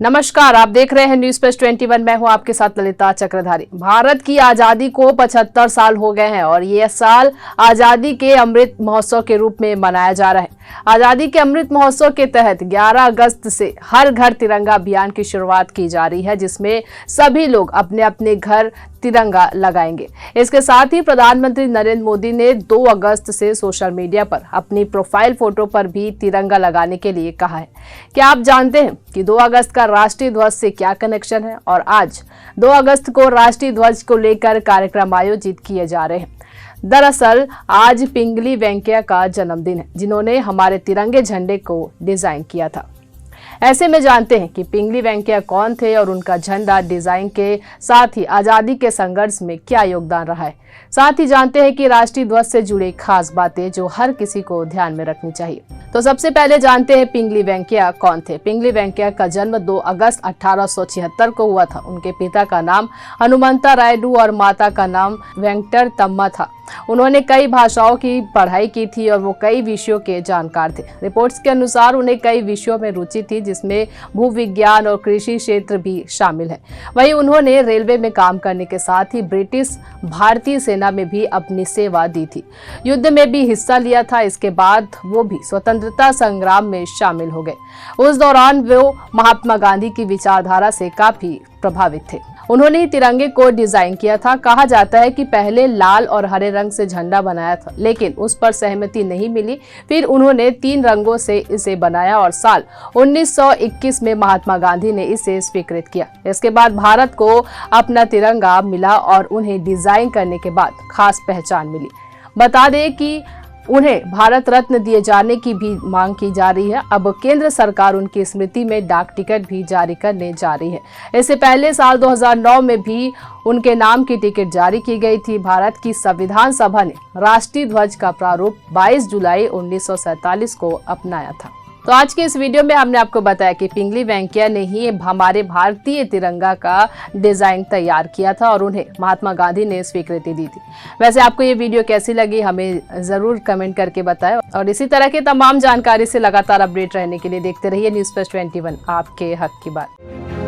नमस्कार, आप देख रहे हैं न्यूज प्लस 21। मैं हूं आपके साथ ललिता चक्रधारी। भारत की आजादी को 75 साल हो गए हैं और ये साल आजादी के अमृत महोत्सव के रूप में मनाया जा रहा है। आजादी के अमृत महोत्सव के तहत 11 अगस्त से हर घर तिरंगा अभियान की शुरुआत की जा रही है, जिसमें सभी लोग अपने अपने घर तिरंगा लगाएंगे। इसके साथ ही प्रधानमंत्री नरेंद्र मोदी ने 2 अगस्त से सोशल मीडिया पर अपनी प्रोफाइल फोटो पर भी तिरंगा लगाने के लिए कहा है। क्या आप जानते हैं कि 2 अगस्त का राष्ट्रीय ध्वज से क्या कनेक्शन है और आज 2 अगस्त को राष्ट्रीय ध्वज को लेकर कार्यक्रम आयोजित किए जा रहे हैं। दरअसल आज पिंगली वेंकैया का जन्मदिन है, जिन्होंने हमारे तिरंगे झंडे को डिजाइन किया था। ऐसे में जानते हैं कि पिंगली वेंकैया कौन थे और उनका झंडा डिजाइन के साथ ही आजादी के संघर्ष में क्या योगदान रहा है। साथ ही जानते हैं कि राष्ट्रीय ध्वज से जुड़ी खास बातें जो हर किसी को ध्यान में रखनी चाहिए। तो सबसे पहले जानते हैं पिंगली वेंकैया कौन थे। पिंगली वेंकैया का जन्म 2 अगस्त 1876 को हुआ था। उनके पिता का नाम हनुमंता रायडू और माता का नाम वेंकटर तम्मा था। उन्होंने कई भाषाओं की पढ़ाई की थी और वो कई विषयों के जानकार थे। रिपोर्ट्स के अनुसार उन्हें कई विषयों में रुचि थी, जिसमें भूविज्ञान और कृषि क्षेत्र भी शामिल है। वहीं उन्होंने रेलवे में काम करने के साथ ही ब्रिटिश भारतीय सेना में भी अपनी सेवा दी थी। युद्ध में भी हिस्सा लिया था। इसके बाद वो भी स्वतंत्रता संग्राम में शामिल हो गए। उस दौरान वो महात्मा गांधी की विचारधारा से काफी प्रभावित थे। उन्होंने ही तिरंगे को डिजाइन किया था। कहा जाता है कि पहले लाल और हरे रंग से झंडा बनाया था, लेकिन उस पर सहमति नहीं मिली। फिर उन्होंने 3 रंगों से इसे बनाया और साल 1921 में महात्मा गांधी ने इसे स्वीकृत किया। इसके बाद भारत को अपना तिरंगा मिला और उन्हें डिजाइन करने के बाद खास पहचान मिली। बता दें कि उन्हें भारत रत्न दिए जाने की भी मांग की जा रही है। अब केंद्र सरकार उनकी स्मृति में डाक टिकट भी जारी करने जा रही है। इससे पहले साल 2009 में भी उनके नाम की टिकट जारी की गई थी। भारत की संविधान सभा ने राष्ट्रीय ध्वज का प्रारूप 22 जुलाई 1947 को अपनाया था। तो आज के इस वीडियो में हमने आपको बताया कि पिंगली वेंकैया ने ही हमारे भारतीय तिरंगा का डिजाइन तैयार किया था और उन्हें महात्मा गांधी ने स्वीकृति दी थी। वैसे आपको ये वीडियो कैसी लगी हमें जरूर कमेंट करके बताएं और इसी तरह के तमाम जानकारी से लगातार अपडेट रहने के लिए देखते रहिए न्यूज प्लस 21, आपके हक की बात।